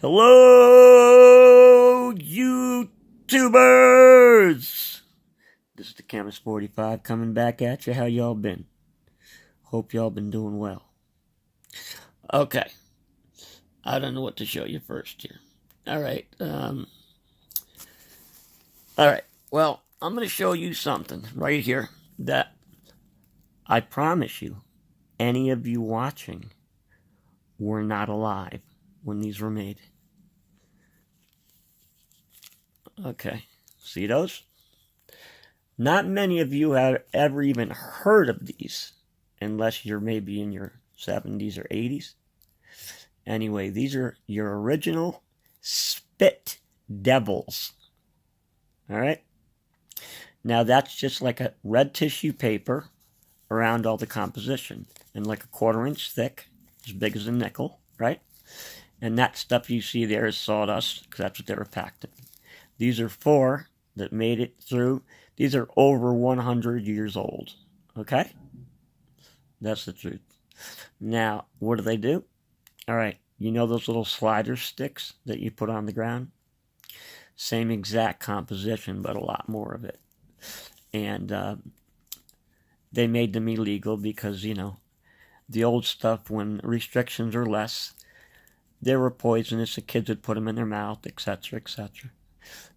Hello, YouTubers! This is the Chemist 45 coming back at you. How y'all been? Hope y'all been doing well. Okay. I don't know what to show you first here. Alright, Alright, well, I'm going to show you something right here that I promise you, any of you watching were not alive when these were made. Okay, see those? Not many of you have ever even heard of these, unless you're maybe in your 70s or 80s. Anyway, these are your original spit devils. Alright? Now that's just like a red tissue paper around all the composition, and like a 1/4 inch thick, as big as a nickel, right? And that stuff you see there is sawdust, because that's what they were packed in. These are 4 that made it through. These are over 100 years old. Okay? That's the truth. Now, what do? Alright, you know those little slider sticks that you put on the ground? Same exact composition, but a lot more of it. And they made them illegal because, you know, the old stuff, when restrictions are less, they were poisonous. The kids would put them in their mouth, etc., etc.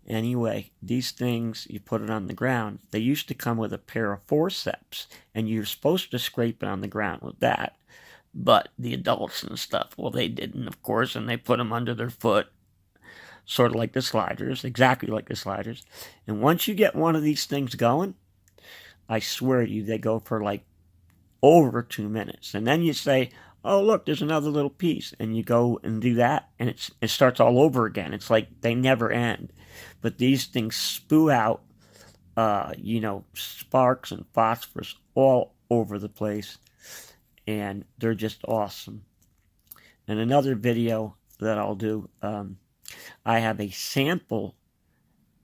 Anyway, these things, you put it on the ground. They used to come with a pair of forceps, and you're supposed to scrape it on the ground with that. But the adults and stuff, well, they didn't, of course, and they put them under their foot, sort of like the sliders, exactly like the sliders. And once you get one of these things going, I swear to you, they go for like over 2 minutes. And then you say, oh, look, there's another little piece. And you go and do that, and it starts all over again. It's like they never end. But these things spew out, you know, sparks and phosphorus all over the place. And they're just awesome. And another video that I'll do, I have a sample,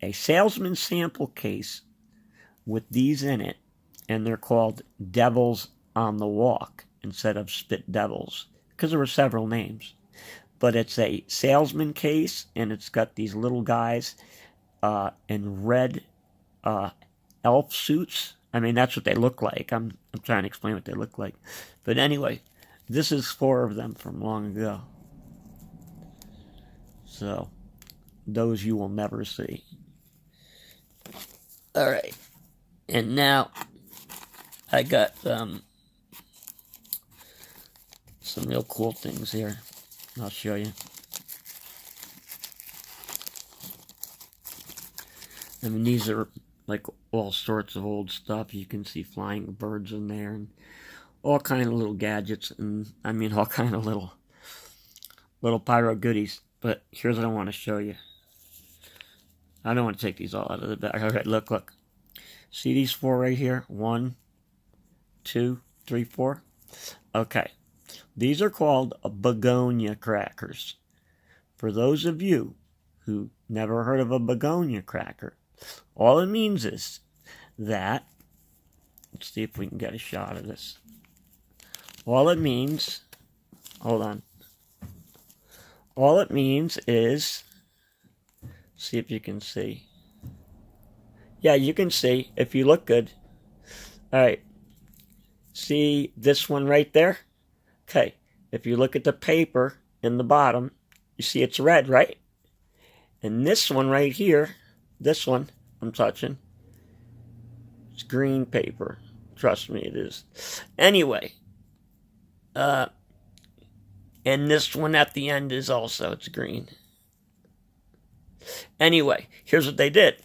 a salesman sample case with these in it. And they're called Devils on the Walk instead of Spit Devils, because there were several names. But it's a salesman case, and it's got these little guys in red elf suits. I mean, that's what they look like. I'm trying to explain what they look like. But anyway, this is 4 of them from long ago. So, those you will never see. Alright. And now, I got some real cool things here. I'll show you. I mean, these are like all sorts of old stuff. You can see flying birds in there and all kind of little gadgets, and I mean all kind of little pyro goodies. But here's what I want to show you. I don't want to take these all out of the bag. Alright, look. See these 4 right here? 1, 2, 3, 4. Okay. These are called Begonia crackers. For those of you who never heard of a Begonia cracker, all it means is that, let's see if we can get a shot of this. All it means, hold on. All it means is, see if you can see. Yeah, you can see if you look good. Alright. See this one right there? Okay. If you look at the paper in the bottom, you see it's red, right? And this one right here, this one I'm touching, it's green paper. Trust me, it is. Anyway, and this one at the end is also, it's green. Anyway, here's what they did.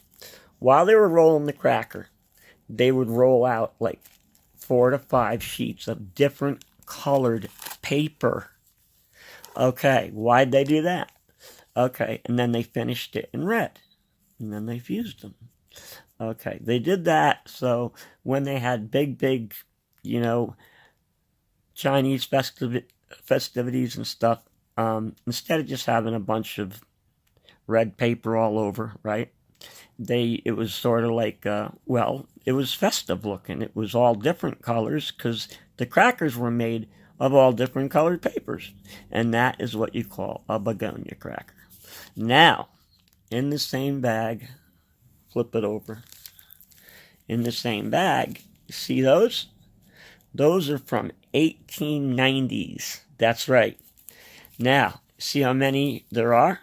While they were rolling the cracker, they would roll out like 4 to 5 sheets of different colored paper. Okay, why'd they do that? Okay, and then they finished it in red. And then they fused them. Okay, they did that so when they had big, you know, Chinese festivities and stuff, instead of just having a bunch of red paper all over, right? It was sort of like, well, it was festive looking. It was all different colors because the crackers were made of all different colored papers. And that is what you call a begonia cracker. Now, in the same bag, flip it over. In the same bag, see those? Those are from 1890s. That's right. Now, see how many there are?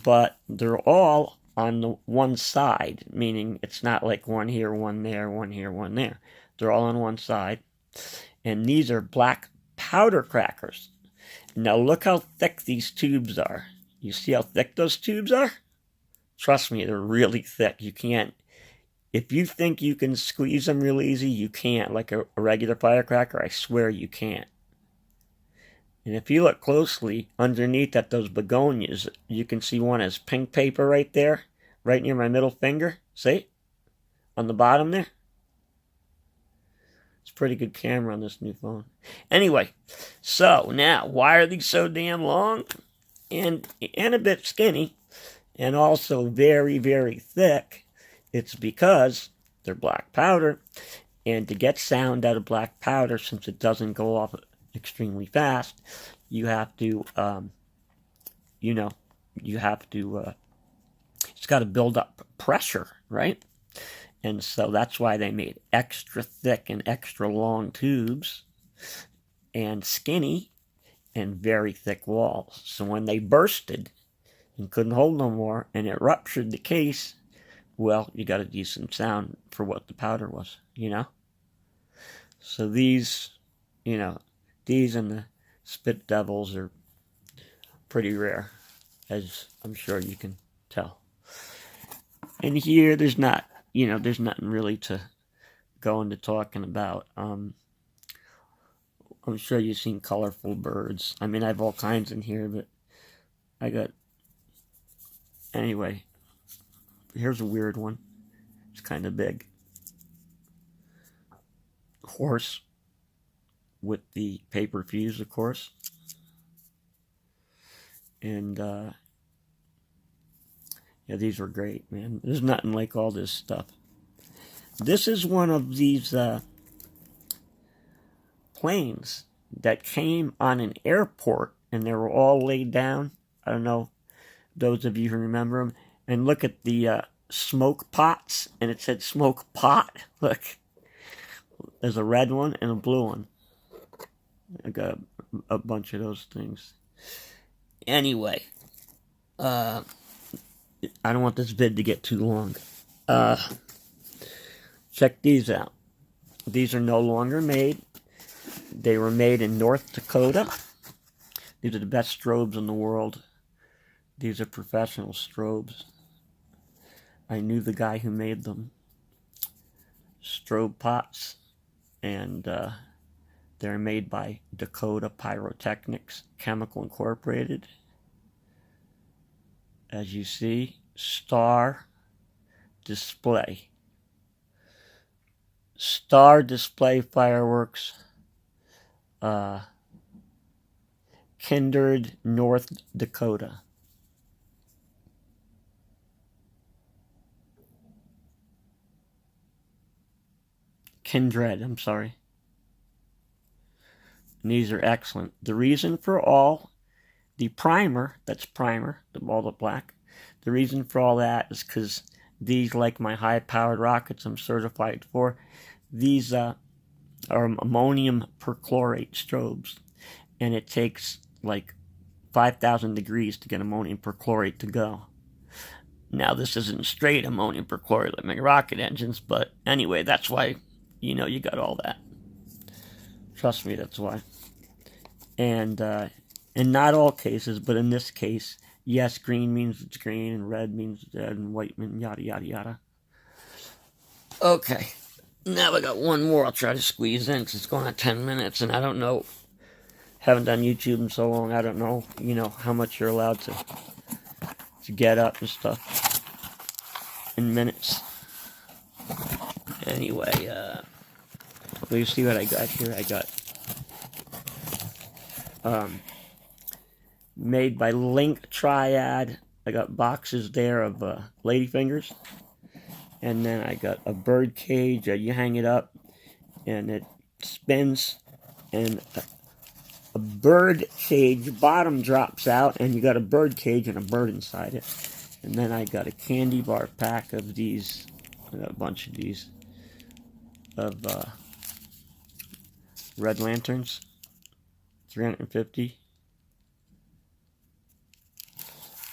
But they're all on the one side, meaning it's not like one here, one there, one here, one there. They're all on one side. And these are black powder crackers. Now look how thick these tubes are. You see how thick those tubes are? Trust me, they're really thick. You can't, if you think you can squeeze them real easy, you can't. Like a regular firecracker, I swear you can't. And if you look closely, underneath at those begonias, you can see one has pink paper right there, right near my middle finger. See? On the bottom there. It's a pretty good camera on this new phone. Anyway, so now, why are these so damn long? And a bit skinny, and also very, very thick. It's because they're black powder, and to get sound out of black powder, since it doesn't go off extremely fast, you have to, it's got to build up pressure, right? And so that's why they made extra thick and extra long tubes, and skinny and very thick walls. So when they bursted and couldn't hold no more, and it ruptured the case, well, you got a decent sound for what the powder was, So these, these and the Spit Devils are pretty rare, as I'm sure you can tell. And here, there's nothing really to go into talking about. I'm sure you've seen colorful birds. I mean, I have all kinds in here, but anyway, here's a weird one. It's kind of big. Horse with the paper fuse, of course. And, yeah, these were great, man. There's nothing like all this stuff. This is one of these planes that came on an airport, and they were all laid down. I don't know, those of you who remember them. And look at the smoke pots, and it said smoke pot. Look, there's a red one and a blue one. I got a bunch of those things. Anyway, I don't want this vid to get too long. Check these out. These are no longer made. They were made in North Dakota. These are the best strobes in the world. These are professional strobes. I knew the guy who made them. Strobe pots. And they're made by Dakota Pyrotechnics Chemical Incorporated. As you see, Star Display. Star Display Fireworks. Kindred, North Dakota. Kindred, I'm sorry. And these are excellent. The reason for all the primer, all the black, the reason for all that is because these, like my high-powered rockets I'm certified for, these are ammonium perchlorate strobes. And it takes like 5,000 degrees to get ammonium perchlorate to go. Now, this isn't straight ammonium perchlorate like my rocket engines, but anyway, that's why, you got all that. Trust me, that's why. And in not all cases, but in this case, yes, green means it's green, and red means it's red, and white means yada, yada, yada. Okay, now I got one more I'll try to squeeze in, because it's going on 10 minutes, and I don't know, haven't done YouTube in so long, I don't know, how much you're allowed to get up and stuff in minutes. Anyway, let you see what I got here. I got made by Link Triad. I got boxes there of ladyfingers, and then I got a bird cage. You hang it up, and it spins, and a bird cage. Bottom drops out, and you got a bird cage and a bird inside it. And then I got a candy bar pack of these. I got a bunch of these of Red Lanterns, 350.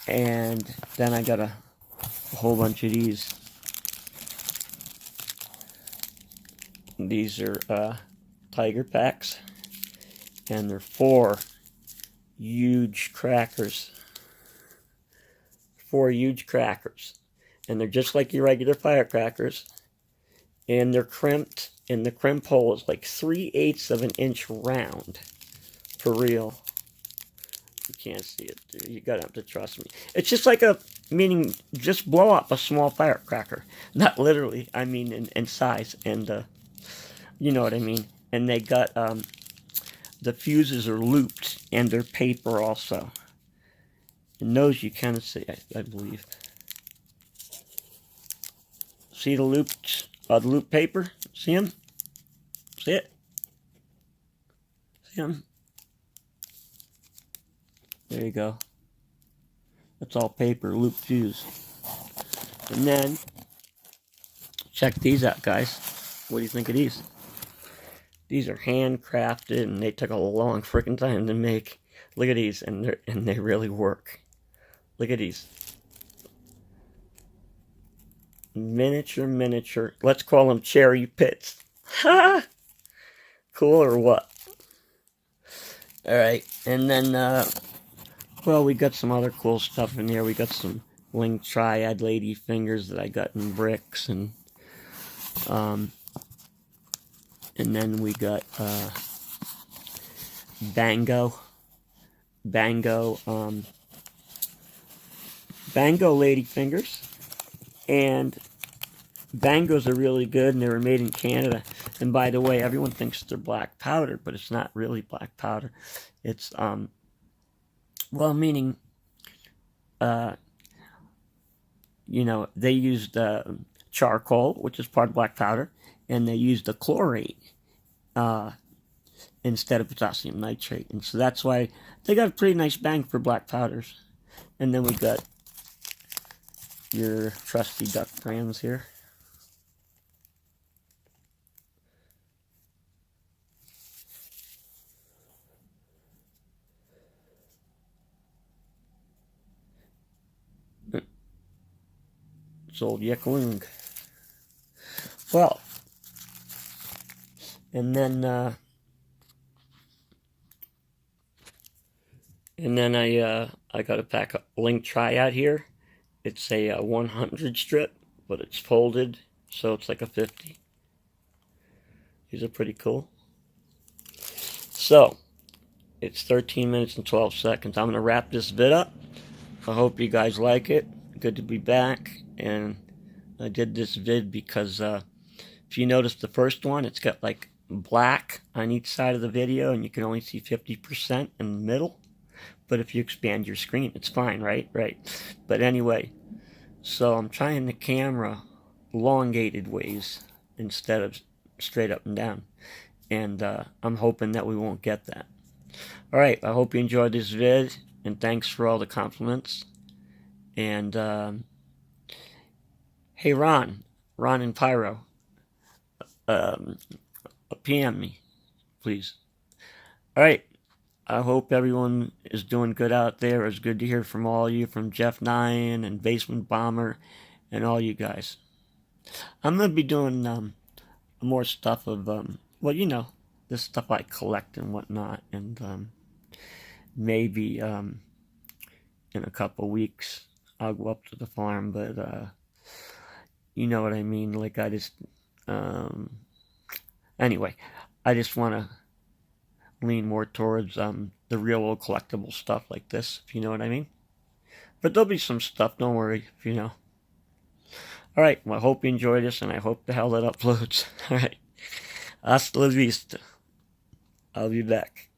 And then I got a whole bunch of these. These are Tiger packs, and they're 4 huge crackers. 4 huge crackers, and they're just like your regular firecrackers, and they're crimped, and the crimp hole is like 3/8 of an inch round, for real. You can't see it, dude. You gotta have to trust me. It's just like meaning just blow up a small firecracker, not literally. I mean in size, and you know what I mean. And they got the fuses are looped, and they're paper also. And those you kind of see, I believe. See the loop paper? See them? See it? See them? There you go. That's all paper, loop fuse. And then, check these out, guys. What do you think of these? These are handcrafted, and they took a long freaking time to make. Look at these, and they really work. Look at these. Miniature. Let's call them cherry pits. Ha! Cool or what? Alright, and then, well, we got some other cool stuff in here. We got some Link Triad lady fingers that I got in bricks, and then we got, Bango lady fingers, and Bangos are really good, and they were made in Canada. And by the way, everyone thinks they're black powder, but it's not really black powder. It's well, meaning you know, they used charcoal, which is part of black powder, and they used a chlorate instead of potassium nitrate, and so that's why they got a pretty nice bang for black powders. And then we got your trusty duck brands here. It's old Yekaloong. Well, and then I got a pack of Link Triad here. It's a 100 strip, but it's folded, so it's like a 50. These are pretty cool. So, it's 13 minutes and 12 seconds. I'm going to wrap this vid up. I hope you guys like it. Good to be back. And I did this vid because if you notice the first one, it's got like black on each side of the video, and you can only see 50% in the middle. But if you expand your screen, it's fine, right? Right. But anyway, so I'm trying the camera elongated ways instead of straight up and down. And I'm hoping that we won't get that. Alright, I hope you enjoyed this vid, and thanks for all the compliments. And hey Ron and Pyro, PM me, please. Alright, I hope everyone is doing good out there. It's good to hear from all you, from Jeff Nyan and Basement Bomber and all you guys. I'm going to be doing more stuff of, well, you know, this stuff I collect and whatnot, and maybe in a couple weeks I'll go up to the farm, but you know what I mean, like I just, anyway, I just want to lean more towards the real old collectible stuff like this, if you know what I mean. But there'll be some stuff, don't worry, if you know. Alright, well, I hope you enjoy this, and I hope the hell it uploads. Alright, hasta la vista. I'll be back.